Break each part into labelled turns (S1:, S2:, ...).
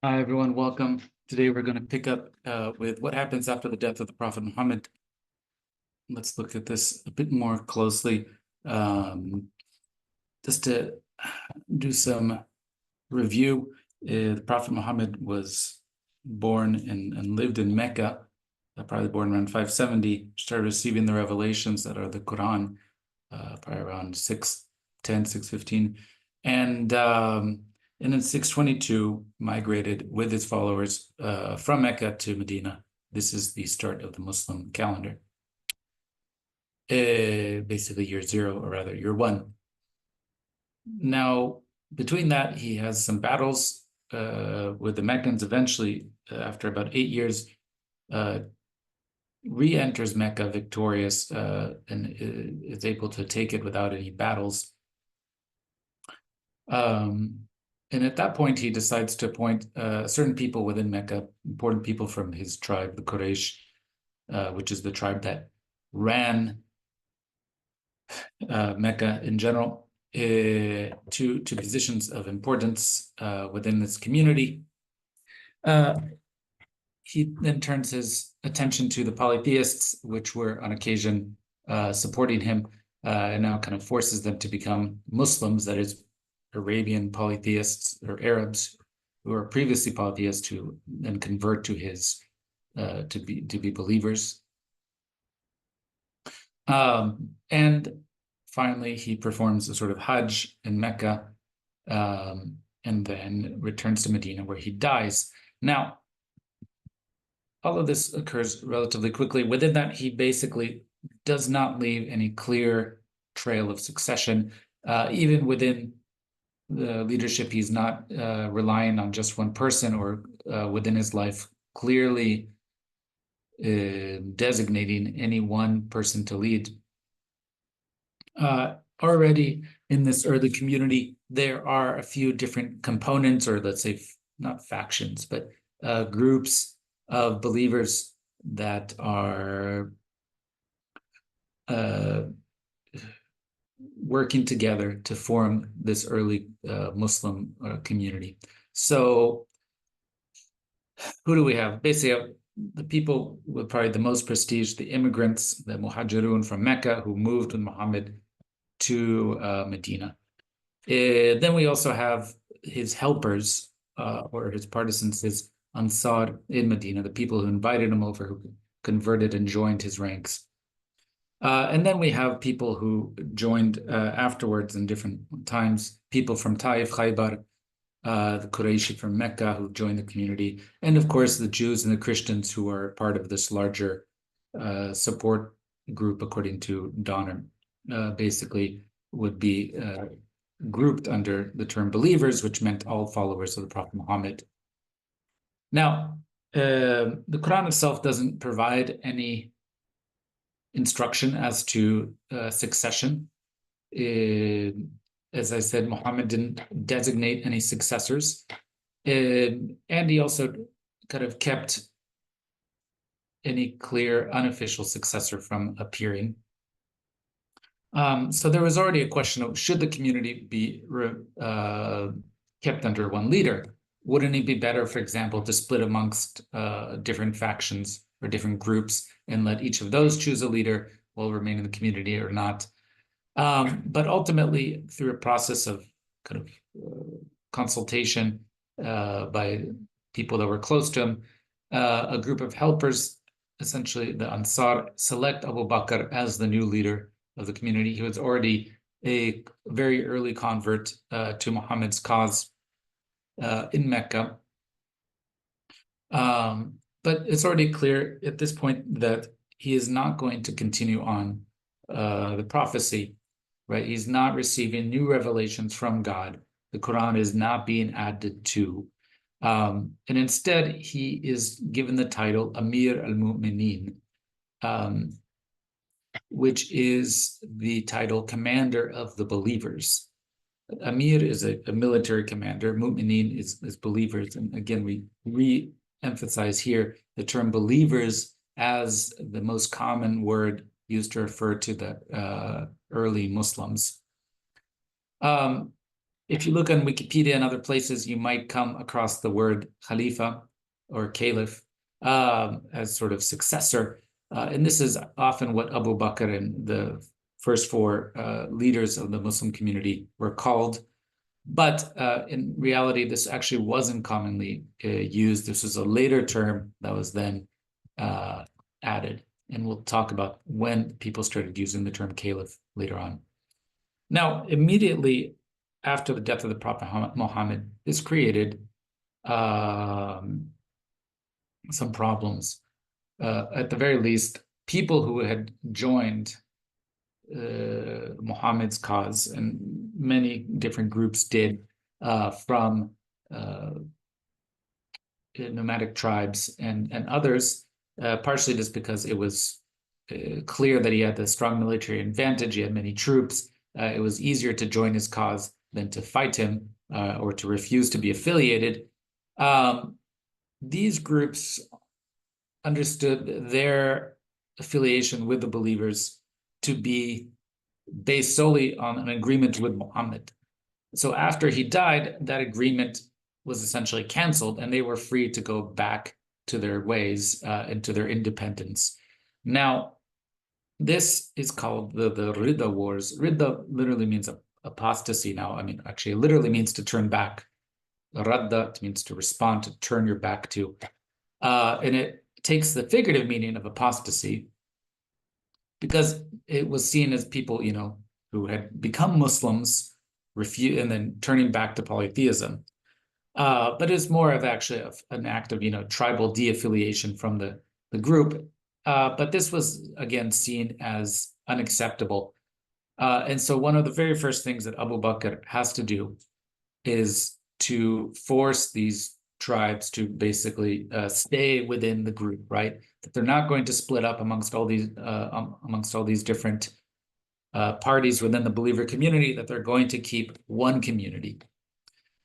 S1: Hi, everyone. Welcome. Today we're going to pick up with what happens after the death of the Prophet Muhammad. Let's look at this a bit more closely. Just to do some review, the Prophet Muhammad was born and lived in Mecca, probably born around 570, started receiving the revelations that are the Quran, probably around 610, 615. And in 622, migrated with his followers from Mecca to Medina. This is the start of the Muslim calendar. Basically year zero, or rather year one. Now, between that, he has some battles with the Meccans. Eventually, after about 8 years, re-enters Mecca victorious and is able to take it without any battles. And at that point, he decides to appoint certain people within Mecca, important people from his tribe, the Quraysh, which is the tribe that ran Mecca in general, to positions of importance within this community. He then turns his attention to the polytheists, which were on occasion supporting him, and now kind of forces them to become Muslims, that is, Arabian polytheists or Arabs who are previously polytheists who then convert to his to be believers. And finally, he performs a sort of Hajj in Mecca, and then returns to Medina, where he dies. Now, all of this occurs relatively quickly. Within that, he basically does not leave any clear trail of succession. Even within the leadership, he's not relying on just one person or within his life clearly designating any one person to lead. Already in this early community, there are a few different components, or let's say not factions, but groups of believers that are working together to form this early Muslim community. So who do we have? Basically, the people with probably the most prestige, the immigrants, the Muhajirun from Mecca who moved with Muhammad to Medina. Then we also have his helpers or his partisans, his Ansar in Medina, the people who invited him over, who converted and joined his ranks. And then we have people who joined afterwards in different times, people from Taif, Khaybar, the Qurayshi from Mecca who joined the community, and of course the Jews and the Christians who are part of this larger support group, according to Donner, basically would be grouped under the term believers, which meant all followers of the Prophet Muhammad. Now, the Quran itself doesn't provide any instruction as to succession. As I said, Muhammad didn't designate any successors. And he also kind of kept any clear unofficial successor from appearing. So there was already a question of, should the community be kept under one leader? Wouldn't it be better, for example, to split amongst different factions or different groups and let each of those choose a leader while remain in the community or not? But ultimately, through a process of kind of consultation by people that were close to him, a group of helpers, essentially the Ansar, select Abu Bakr as the new leader of the community. He was already a very early convert to Muhammad's cause in Mecca. But it's already clear at this point that he is not going to continue on the prophecy, right? He's not receiving new revelations from God. The Quran is not being added to. And instead, he is given the title Amir al-Mu'minin, which is the title commander of the believers. Amir is a military commander. Mu'minin is believers. And again, we re-emphasize here the term believers as the most common word used to refer to the early Muslims. If you look on Wikipedia and other places, you might come across the word Khalifa or Caliph as sort of successor. And this is often what Abu Bakr and the first four leaders of the Muslim community were called. But in reality, this actually wasn't commonly used. This was a later term that was then added. And we'll talk about when people started using the term caliph later on. Now, immediately after the death of the Prophet Muhammad, this created some problems. At the very least, people who had joined Muhammad's cause, and many different groups did, from nomadic tribes and others, partially just because it was clear that he had a strong military advantage, he had many troops, it was easier to join his cause than to fight him or to refuse to be affiliated. These groups understood their affiliation with the believers to be based solely on an agreement with Muhammad. So after he died, that agreement was essentially canceled, and they were free to go back to their ways and to their independence. Now, this is called the Ridda Wars. Ridda literally means apostasy now. I mean, actually, it literally means to turn back. Radda means to respond, to turn your back to. And it takes the figurative meaning of apostasy because it was seen as people, who had become Muslims, and then turning back to polytheism. But it's more of actually an act of, tribal de-affiliation from the group. But this was, again, seen as unacceptable. And so one of the very first things that Abu Bakr has to do is to force these tribes to basically stay within the group, right? That they're not going to split up amongst all these different parties within the believer community, that they're going to keep one community.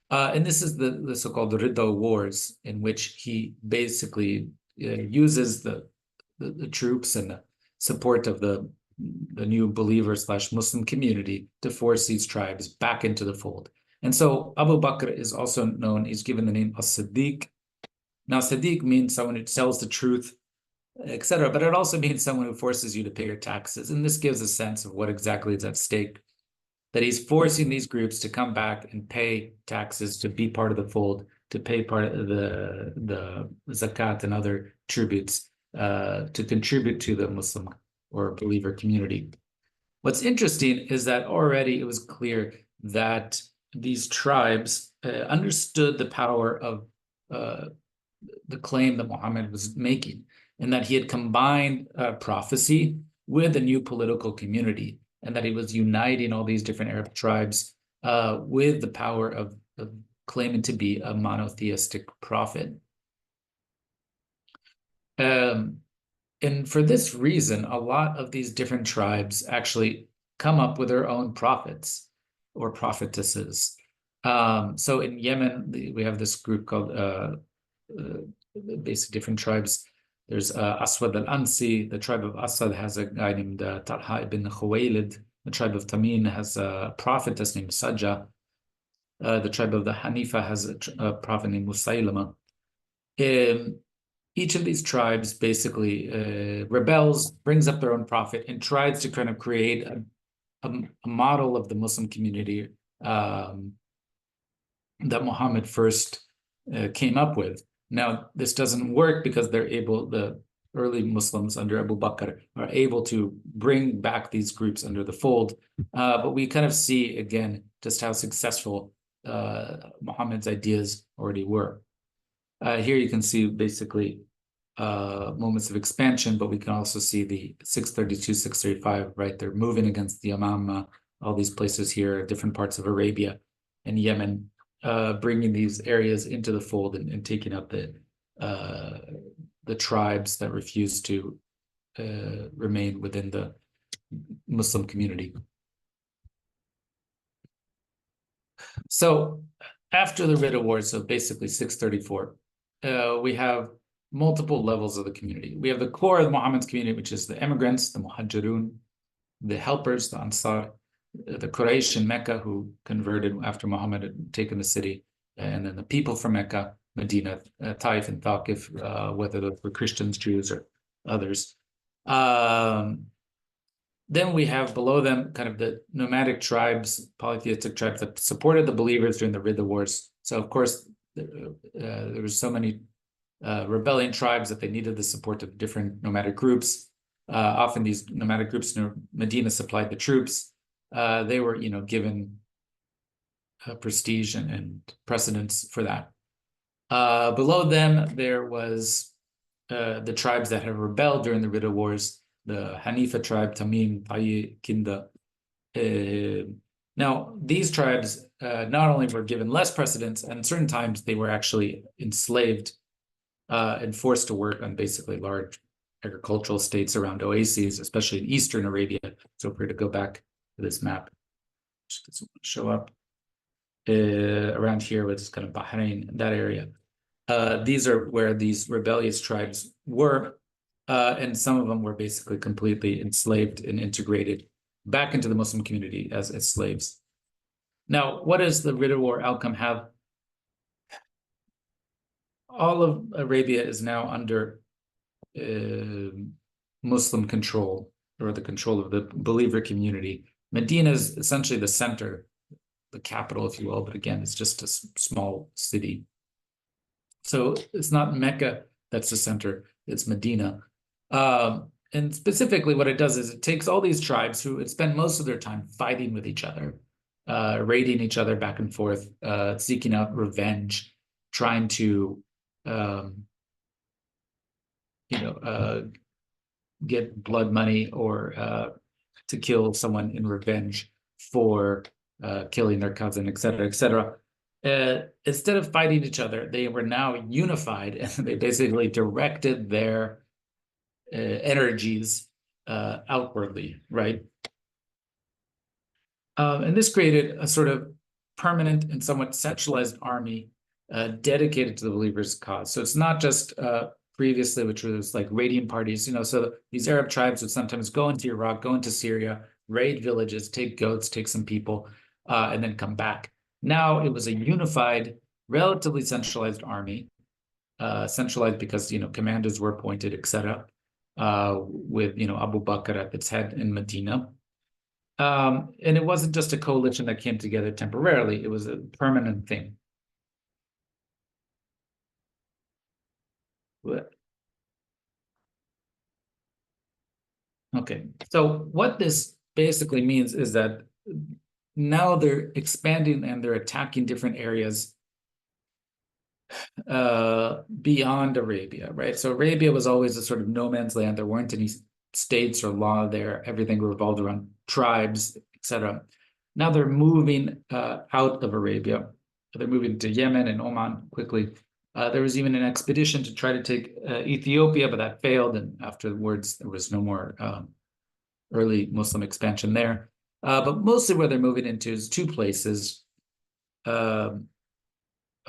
S1: And this is the so-called Ridda Wars, in which he basically uses the troops and the support of the new believer / Muslim community to force these tribes back into the fold. And so Abu Bakr is also known, he's given the name as-Siddiq. Now, Siddiq means someone who tells the truth, etc., but it also means someone who forces you to pay your taxes. And this gives a sense of what exactly is at stake, that he's forcing these groups to come back and pay taxes, to be part of the fold, to pay part of the zakat and other tributes, to contribute to the Muslim or believer community. What's interesting is that already it was clear that these tribes understood the power of the claim that Muhammad was making, and that he had combined prophecy with a new political community, and that he was uniting all these different Arab tribes with the power of claiming to be a monotheistic prophet. And for this reason, a lot of these different tribes actually come up with their own prophets or prophetesses. So in Yemen, we have this group called basic different tribes. There's Aswad al-Ansi. The tribe of Asad has a guy named Talha ibn Khuwaylid. The tribe of Tamim has a prophetess named Sajja. The tribe of the Hanifa has a prophet named Musaylama. Each of these tribes basically rebels, brings up their own prophet, and tries to kind of create a model of the Muslim community that Muhammad first came up with. Now, this doesn't work because the early Muslims under Abu Bakr are able to bring back these groups under the fold. But we kind of see, again, just how successful Muhammad's ideas already were. Here you can see basically moments of expansion, but we can also see the 632, 635, right? They're moving against the Yamama, all these places here, different parts of Arabia and Yemen, bringing these areas into the fold and taking out the tribes that refuse to remain within the Muslim community. So after the Ridda Wars, so basically 634, we have multiple levels of the community. We have the core of the Muhammad's community, which is the immigrants, the Muhajirun, the helpers, the Ansar. Then we have the Muslims, the the Quraysh in Mecca who converted after Muhammad had taken the city, and then the people from Mecca, Medina, Taif and Thaqif, whether those were Christians, Jews, or others. Then we have below them kind of the nomadic tribes, polytheistic tribes that supported the believers during the Ridda Wars. So of course, there was so many rebellion tribes that they needed the support of different nomadic groups. Often these nomadic groups, Medina supplied the troops. They were, given prestige and precedence for that. Below them, there was the tribes that had rebelled during the Ridda Wars, the Hanifa tribe, Tamim, Tayy, Kinda. Now, these tribes not only were given less precedence, and certain times they were actually enslaved and forced to work on basically large agricultural estates around oases, especially in Eastern Arabia. So if we were to go back to this map, which doesn't show up around here, with kind of Bahrain, that area. These are where these rebellious tribes were, and some of them were basically completely enslaved and integrated back into the Muslim community as slaves. Now, what does the Ridda War outcome have? All of Arabia is now under Muslim control, or the control of the believer community. Medina is essentially the center, the capital, if you will, but again, it's just a small city. So it's not Mecca that's the center, it's Medina. And specifically what it does is it takes all these tribes who had spent most of their time fighting with each other, raiding each other back and forth, seeking out revenge, trying to get blood money or to kill someone in revenge for killing their cousin, et cetera, et cetera. Instead of fighting each other, they were now unified, and they basically directed their energies outwardly, right? And this created a sort of permanent and somewhat centralized army dedicated to the believers' cause. So it's not just previously, which was like raiding parties, so these Arab tribes would sometimes go into Iraq, go into Syria, raid villages, take goats, take some people, and then come back. Now it was a unified, relatively centralized army, centralized because, commanders were appointed, etc., with, Abu Bakr at its head in Medina. And it wasn't just a coalition that came together temporarily, it was a permanent thing. Okay, so what this basically means is that now they're expanding and they're attacking different areas beyond Arabia, right? So Arabia was always a sort of no man's land. There weren't any states or law there. Everything revolved around tribes, etc. Now they're moving out of Arabia. They're moving to Yemen and Oman quickly. There was even an expedition to try to take Ethiopia, but that failed. And afterwards, there was no more early Muslim expansion there. But mostly where they're moving into is two places. A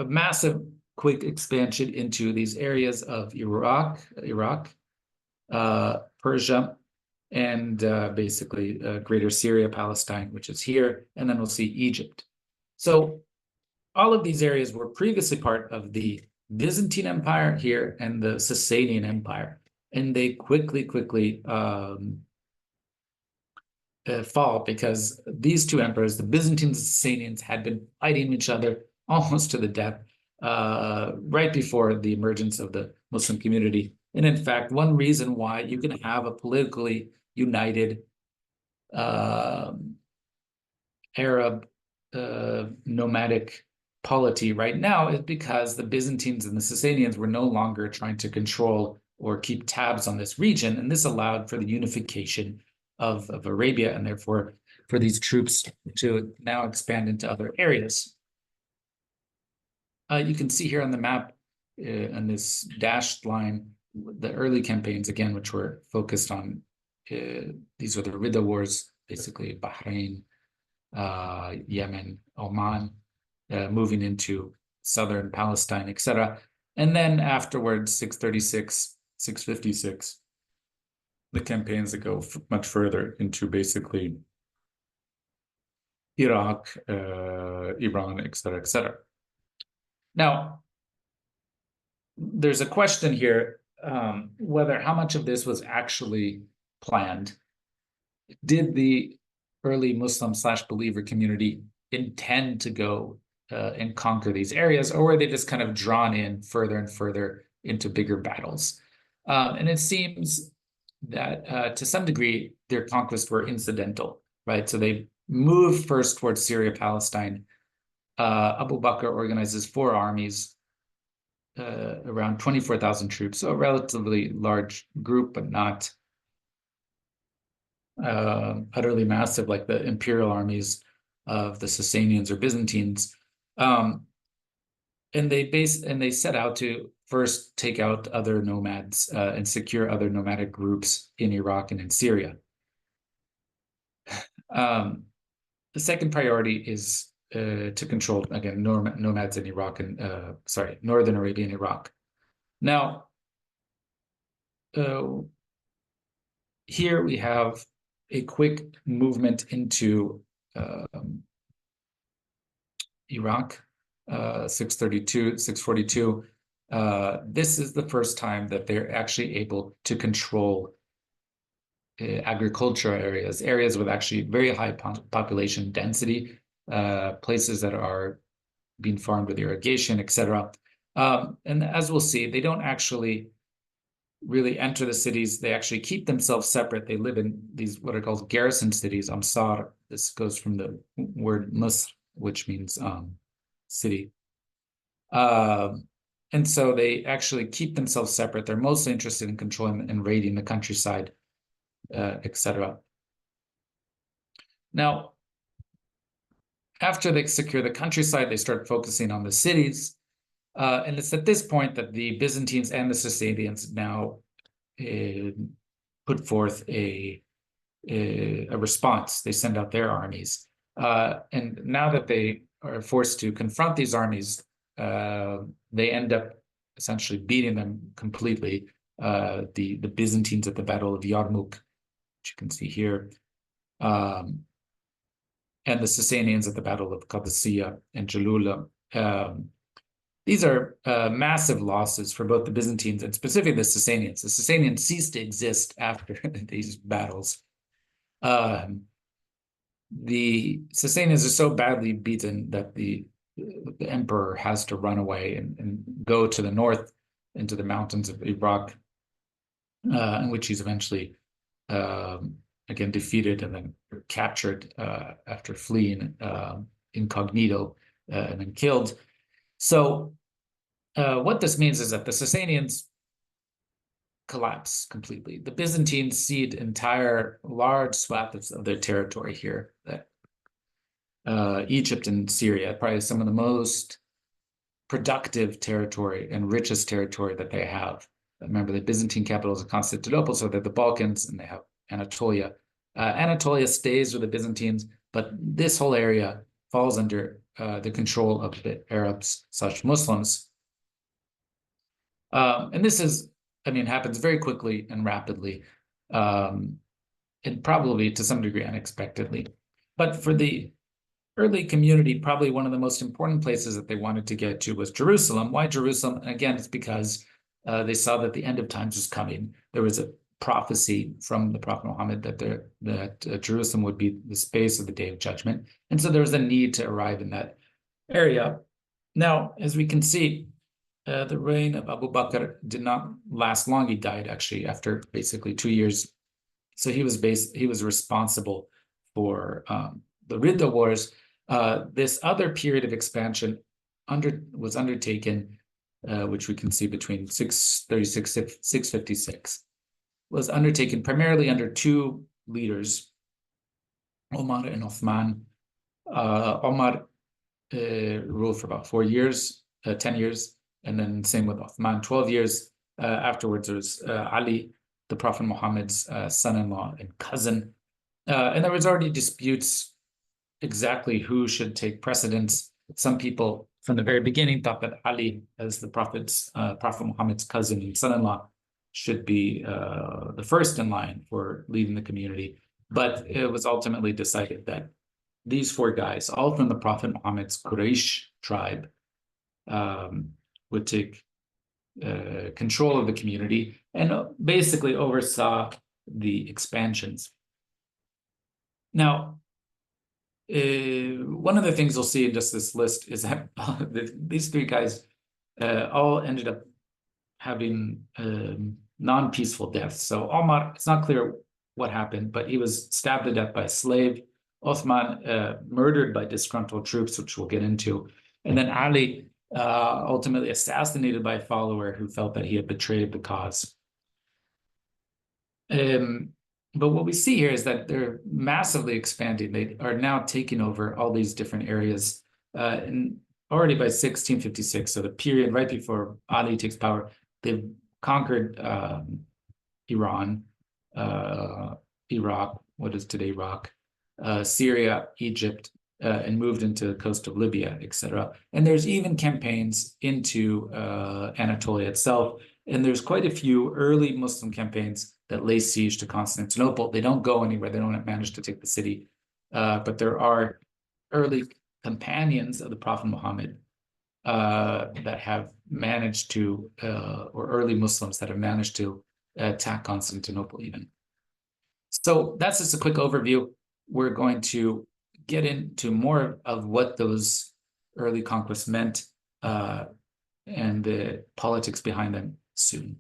S1: massive, quick expansion into these areas of Iraq, Persia, and basically greater Syria, Palestine, which is here. And then we'll see Egypt. So all of these areas were previously part of the Byzantine Empire here and the Sasanian Empire. And they quickly fall because these two emperors, the Byzantines and Sasanians, had been fighting each other almost to the death right before the emergence of the Muslim community. And in fact, one reason why you can have a politically united Arab nomadic polity right now is because the Byzantines and the Sasanians were no longer trying to control or keep tabs on this region. And this allowed for the unification of Arabia, and therefore for these troops to now expand into other areas. You can see here on the map, on this dashed line, the early campaigns, again, which were focused on, these are the Ridda Wars, basically Bahrain, Yemen, Oman, moving into southern Palestine, etc. And then afterwards, 636, 656, the campaigns that go much further into basically Iraq, Iran, et cetera, et cetera. Now, there's a question here whether how much of this was actually planned. Did the early Muslim / believer community intend to go and conquer these areas, or were they just kind of drawn in further and further into bigger battles? And it seems that to some degree their conquests were incidental, right? So they moved first towards Syria, Palestine. Abu Bakr organizes 4 armies, around 24,000 troops, so a relatively large group, but not utterly massive like the imperial armies of the Sasanians or Byzantines. And they set out to first take out other nomads and secure other nomadic groups in Iraq and in Syria. The second priority is to control, again, nomads in Iraq and, Northern Arabia and Iraq. Now, here we have a quick movement into Iraq, 632, 642. This is the first time that they're actually able to control agricultural areas with actually very high population density, places that are being farmed with irrigation, etc. And as we'll see, they don't actually really enter the cities. They actually keep themselves separate. They live in these what are called garrison cities, Amsar. This goes from the word Musr, which means city. And so they actually keep themselves separate. They're mostly interested in controlling and raiding the countryside, etc. Now, after they secure the countryside, they start focusing on the cities. And it's at this point that the Byzantines and the Sasanians now put forth a response. They send out their armies. And now that they are forced to confront these armies, they end up essentially beating them completely. The Byzantines at the Battle of Yarmouk, which you can see here, and the Sasanians at the Battle of Qadisiyah and Jalula. These are massive losses for both the Byzantines and specifically the Sasanians. The Sasanians ceased to exist after these battles. The Sasanians are so badly beaten that the emperor has to run away and go to the north into the mountains of Iraq, in which he's eventually again defeated and then captured after fleeing incognito and then killed. So what this means is that the Sasanians collapse completely. The Byzantines cede entire large swaths of their territory here. That Egypt and Syria, probably some of the most productive territory and richest territory that they have. Remember, the Byzantine capital is Constantinople, so they're the Balkans, and they have Anatolia. Anatolia stays with the Byzantines, but this whole area falls under the control of the Arabs / Muslims. And this is, happens very quickly and rapidly, and probably to some degree unexpectedly. But for the early community, probably one of the most important places that they wanted to get to was Jerusalem. Why Jerusalem? And again, it's because they saw that the end of times was coming. There was a prophecy from the Prophet Muhammad that Jerusalem would be the space of the Day of Judgment. And so there was a need to arrive in that area. Now, as we can see, the reign of Abu Bakr did not last long. He died actually after basically 2 years. So he was responsible for the Ridda Wars. This other period of expansion was undertaken, which we can see between 636 and 656, was undertaken primarily under 2 leaders, Omar and Uthman. Omar ruled for about 10 years, and then same with Uthman, 12 years. Afterwards, there was Ali, the Prophet Muhammad's son-in-law and cousin. And there was already disputes exactly who should take precedence. Some people from the very beginning thought that Ali, as the Prophet Muhammad's cousin and son-in-law, should be the first in line for leading the community. But it was ultimately decided that these four guys, all from the Prophet Muhammad's Quraysh tribe, would take control of the community and basically oversaw the expansions. Now, one of the things you'll see in just this list is that these three guys all ended up having non-peaceful deaths. So Omar, it's not clear what happened, but he was stabbed to death by a slave. Othman murdered by disgruntled troops, which we'll get into. And then Ali ultimately assassinated by a follower who felt that he had betrayed the cause. But what we see here is that they're massively expanding. They are now taking over all these different areas. And already by 1656, so the period right before Ali takes power, they've conquered Iran, Iraq, what is today Iraq, Syria, Egypt, and moved into the coast of Libya, etc. And there's even campaigns into Anatolia itself. And there's quite a few early Muslim campaigns that lay siege to Constantinople. They don't go anywhere. They don't manage to take the city. But there are early companions of the Prophet Muhammad that have managed to, or early Muslims that have managed to attack Constantinople even. So that's just a quick overview. We're going to get into more of what those early conquests meant and the politics behind them soon.